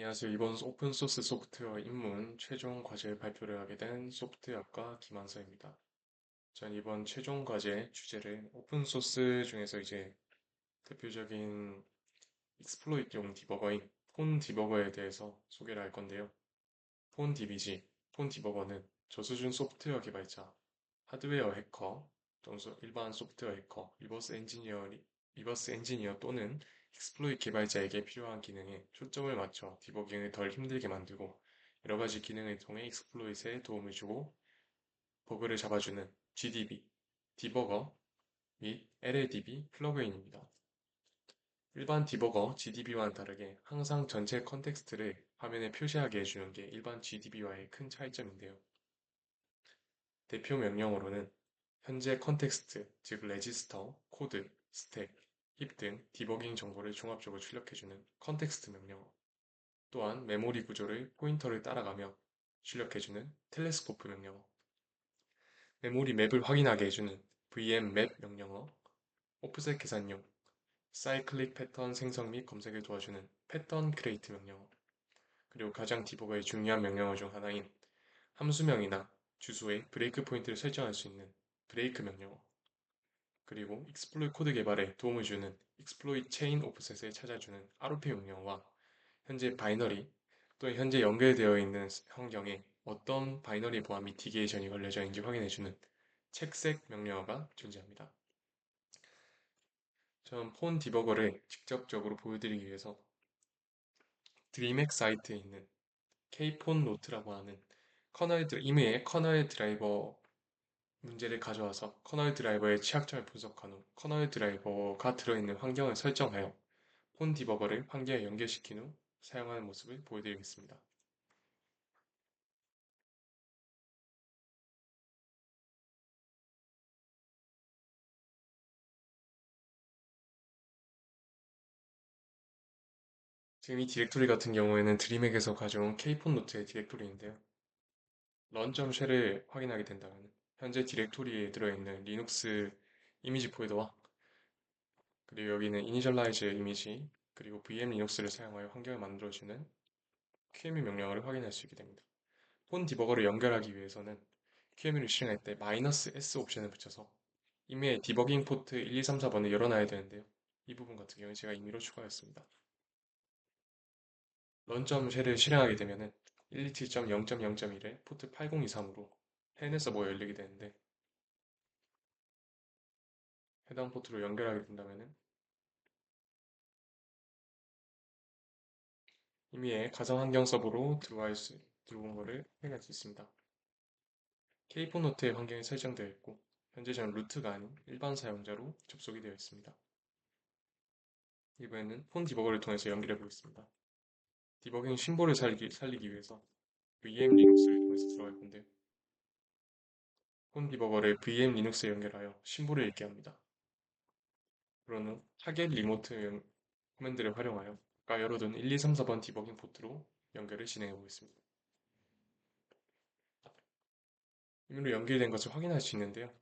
안녕하세요. 이번 오픈소스 소프트웨어 입문 최종 과제 발표를 하게 된 소프트웨어학과 김한서입니다. 전 이번 최종 과제 주제를 오픈소스 중에서 이제 대표적인 익스플로이트용 디버거인 폰 디버거에 대해서 소개를 할 건데요. 폰 디비지, 폰 디버거는 저수준 소프트웨어 개발자, 하드웨어 해커, 또는 일반 소프트웨어 해커, 리버스 엔지니어 또는 익스플로이트 개발자에게 필요한 기능에 초점을 맞춰 디버깅을 덜 힘들게 만들고 여러 가지 기능을 통해 익스플로이트에 도움을 주고 버그를 잡아주는 GDB, 디버거 및 LLDB 플러그인입니다. 일반 디버거 GDB와는 다르게 항상 전체 컨텍스트를 화면에 표시하게 해주는 게 일반 GDB와의 큰 차이점인데요. 대표 명령어로는 현재 컨텍스트, 즉 레지스터, 코드, 스택, 힙 등 디버깅 정보를 종합적으로 출력해주는 컨텍스트 명령어, 또한 메모리 구조를 포인터를 따라가며 출력해주는 텔레스코프 명령어, 메모리 맵을 확인하게 해주는 vmap 명령어, 오프셋 계산용, 사이클릭 패턴 생성 및 검색을 도와주는 패턴 크레이트 명령어, 그리고 가장 디버거의 중요한 명령어 중 하나인 함수명이나 주소에 브레이크 포인트를 설정할 수 있는 브레이크 명령어, 그리고 익스플로이트 코드 개발에 도움을 주는 익스플로이트 체인 오프셋을 찾아주는 ROP 명령어와 현재 바이너리 또는 현재 연결되어 있는 환경에 어떤 바이너리 보안 미티게이션이 걸려져 있는지 확인해주는 책색 명령어가 존재합니다. 저는 폰 디버거를 직접적으로 보여드리기 위해서 드림엑 사이트에 있는 K폰 노트라고 하는 이메의 커널 드라이버 문제를 가져와서 커널 드라이버의 취약점을 분석한 후 커널 드라이버가 들어있는 환경을 설정하여 폰 디버거를 환경에 연결시킨 후 사용하는 모습을 보여드리겠습니다. 지금 이 디렉토리 같은 경우에는 드림액에서 가져온 K폰 노트의 디렉토리인데요. 런.쉘을 확인하게 된다면 현재 디렉토리에 들어있는 리눅스 이미지 폴더와 그리고 여기는 이니셜라이즈 이미지 그리고 VM 리눅스를 사용하여 환경을 만들어주는 QEMU 명령어를 확인할 수 있게 됩니다. 폰 디버거를 연결하기 위해서는 QEMU를 실행할 때 "-s" 옵션을 붙여서 이메일 디버깅 포트 1, 2, 3, 4번을 열어놔야 되는데요. 이 부분 같은 경우는 제가 임의로 추가했습니다. 런.쉘을 실행하게 되면은 127.0.0.1에 포트 8023으로 해외 서버가 열리게 되는데 해당 포트로 연결하게 된다면은 이미의 가상환경 서버로 들어온 것을 확인할 수 있습니다. K폰 노트의 환경이 설정되어 있고 현재 저는 루트가 아닌 일반 사용자로 접속이 되어 있습니다. 이번에는 폰 디버거를 통해서 연결해 보겠습니다. 디버깅 심볼을 살리기 위해서 VM 리눅스를 통해서 들어갈 건데요. 폰 디버거를 VM 리눅스에 연결하여 심볼을 읽게 합니다. 그런 후 타겟 리모트 커맨드를 활용하여 아까 열어둔 1, 2, 3, 4번 디버깅 포트로 연결을 진행해 보겠습니다. 임의로 연결된 것을 확인할 수 있는데요.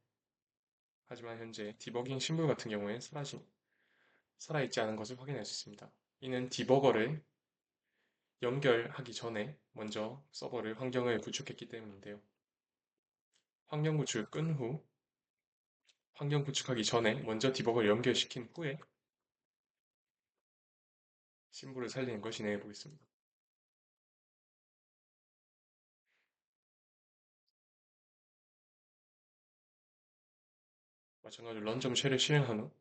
하지만 현재 디버깅 심볼 같은 경우에 살아있지 않은 것을 확인할 수 있습니다. 이는 디버거를 연결하기 전에 먼저 서버를 환경을 구축했기 때문인데요. 환경 구축을 끈 후, 환경 구축하기 전에 먼저 디버거를 연결시킨 후에 심볼을 살리는 걸 진행해 보겠습니다. 마찬가지로 런.쉘을 실행한 후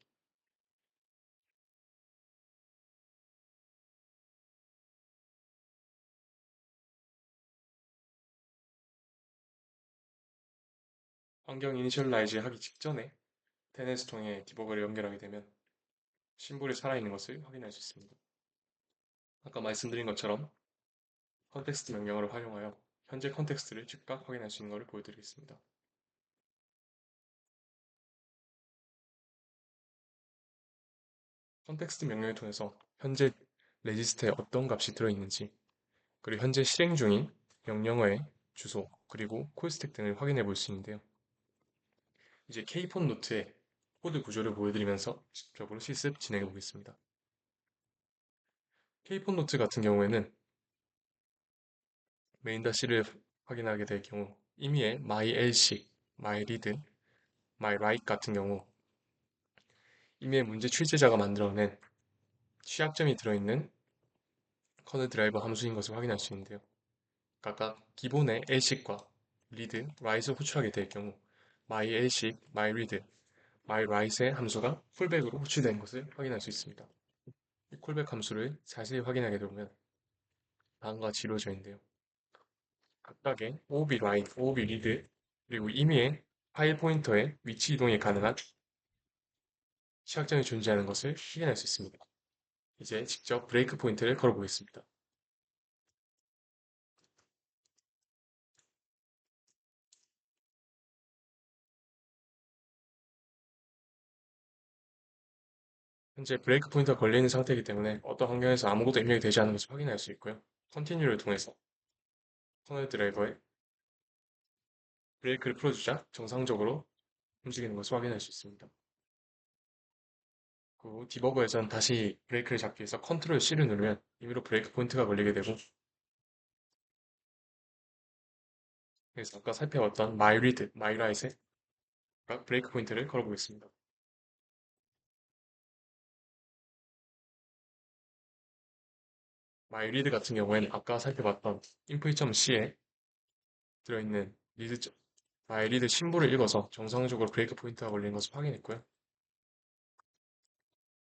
환경 이니셜라이즈 하기 직전에 테넷을 통해 디버거를 연결하게 되면 심볼이 살아있는 것을 확인할 수 있습니다. 아까 말씀드린 것처럼 컨텍스트 명령어를 활용하여 현재 컨텍스트를 즉각 확인할 수 있는 것을 보여드리겠습니다. 컨텍스트 명령을 통해서 현재 레지스터에 어떤 값이 들어있는지 그리고 현재 실행 중인 명령어의 주소 그리고 콜스택 등을 확인해 볼 수 있는데요. 이제 K폰 노트의 코드 구조를 보여드리면서 직접적으로 실습 진행해 보겠습니다. K폰 노트 같은 경우에는 메인-C를 확인하게 될 경우 임의의 myL식, myRead, myWrite 같은 경우 임의의 문제 출제자가 만들어낸 취약점이 들어있는 커널 드라이버 함수인 것을 확인할 수 있는데요. 각각 기본의 L식과 read, write을 호출하게 될 경우 myL식, myRead, myWrite의 함수가 콜백으로 호출된 것을 확인할 수 있습니다. 이 콜백 함수를 자세히 확인하게 되면 다음과 같이 이루어져 있는데요. 각각의 OOB write, OOB read, 그리고 임의의 파일 포인터의 위치 이동이 가능한 취약점이 존재하는 것을 확인할 수 있습니다. 이제 직접 브레이크 포인트를 걸어보겠습니다. 현재 브레이크 포인터가 걸려있는 상태이기 때문에 어떤 환경에서 아무것도 입력이 되지 않는 것을 확인할 수 있고요. 컨티뉴를 통해서 터널 드라이버의 브레이크를 풀어주자 정상적으로 움직이는 것을 확인할 수 있습니다. 그 디버거에서는 다시 브레이크를 잡기 위해서 컨트롤 C를 누르면 임의로 브레이크 포인트가 걸리게 되고, 그래서 아까 살펴봤던 myRead, myWrite에 브레이크 포인트를 걸어보겠습니다. myRead 같은 경우에는 아까 살펴봤던 input.c에 들어있는 read, myRead 심볼을 읽어서 정상적으로 브레이크 포인트가 걸리는 것을 확인했고요.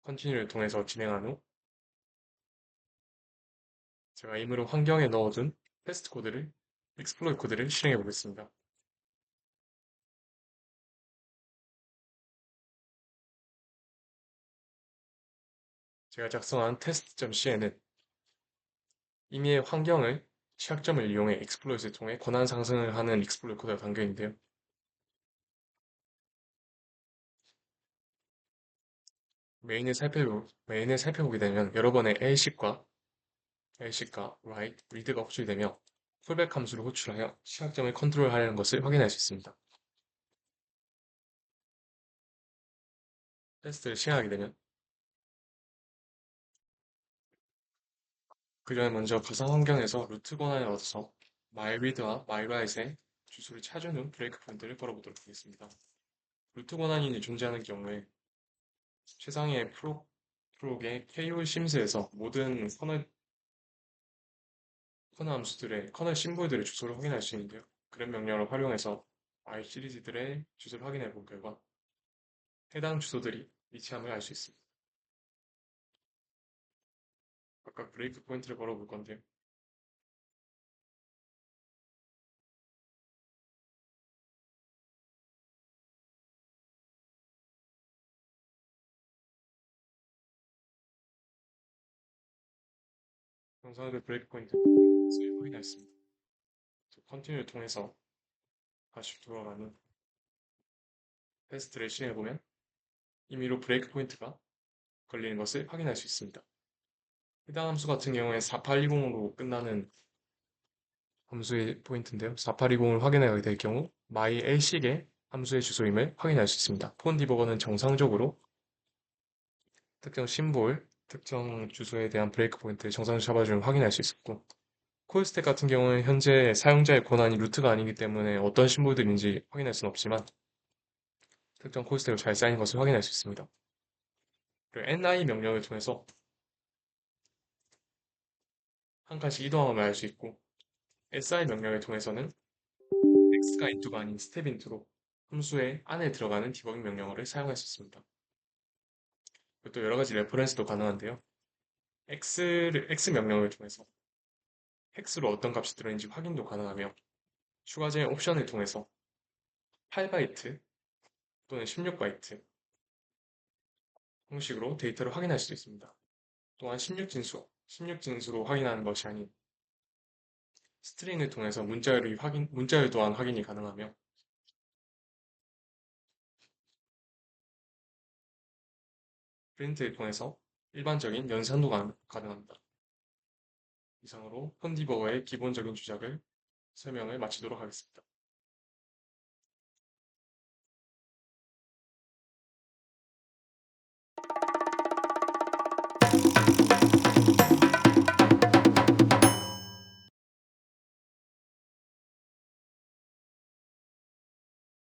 컨티뉴를 통해서 진행한 후 제가 임의로 환경에 넣어둔 테스트 코드를, exploit 코드를 실행해 보겠습니다. 제가 작성한 test.c에는 임의의 환경을 취약점을 이용해 exploit을 통해 권한 상승을 하는 exploit 코드가 담겨 있는데요. 메인을 살펴보게 되면 여러 번의 L식과 write, read가 호출되며 콜백 함수를 호출하여 취약점을 컨트롤하려는 것을 확인할 수 있습니다. 테스트를 실행하게 되면 그 전에 먼저 가상 환경에서 루트 권한을 얻어서 myRead와 myWrite의 주소를 찾은 후 브레이크 포인트를 걸어보도록 하겠습니다. 루트 권한이 존재하는 경우에 최상의 프록의 KO 심스에서 모든 커널 함수들의 커널 심볼들의 주소를 확인할 수 있는데요. 그런 명령을 활용해서 i 시리즈들의 주소를 확인해 본 결과 해당 주소들이 위치함을 알 수 있습니다. 각각 브레이크 포인트를 걸어볼 건데요. 정상적인 브레이크 포인트를 확인했습니다. 컨티뉴를 통해서 다시 돌아가는 테스트를 실행해보면 임의로 브레이크 포인트가 걸리는 것을 확인할 수 있습니다. 해당 함수 같은 경우에 4820으로 끝나는 함수의 포인트인데요. 4820을 확인하게 될 경우 myL식의 함수의 주소임을 확인할 수 있습니다. 폰 디버거는 정상적으로 특정 심볼, 특정 주소에 대한 브레이크 포인트를 정상적으로 잡아주면 확인할 수 있었고, 콜스택 같은 경우는 현재 사용자의 권한이 루트가 아니기 때문에 어떤 심볼들인지 확인할 수는 없지만 특정 콜스택으로 잘 쌓인 것을 확인할 수 있습니다. 그리고 ni 명령을 통해서 한 칸씩 이동함을 알 수 있고, si 명령을 통해서는 x가 인투가 아닌 스텝 인투로 함수의 안에 들어가는 디버깅 명령어를 사용할 수 있습니다. 그리고 또 여러 가지 레퍼런스도 가능한데요. x 명령을 통해서 헥스로 어떤 값이 들어있는지 확인도 가능하며 추가적인 옵션을 통해서 8바이트 또는 16바이트 형식으로 데이터를 확인할 수도 있습니다. 또한 16진수로 확인하는 것이 아닌 스트링을 통해서 문자열 또한 확인이 가능하며 프린트를 통해서 일반적인 연산도 가능합니다. 이상으로 펀디버거의 기본적인 주작을 설명을 마치도록 하겠습니다.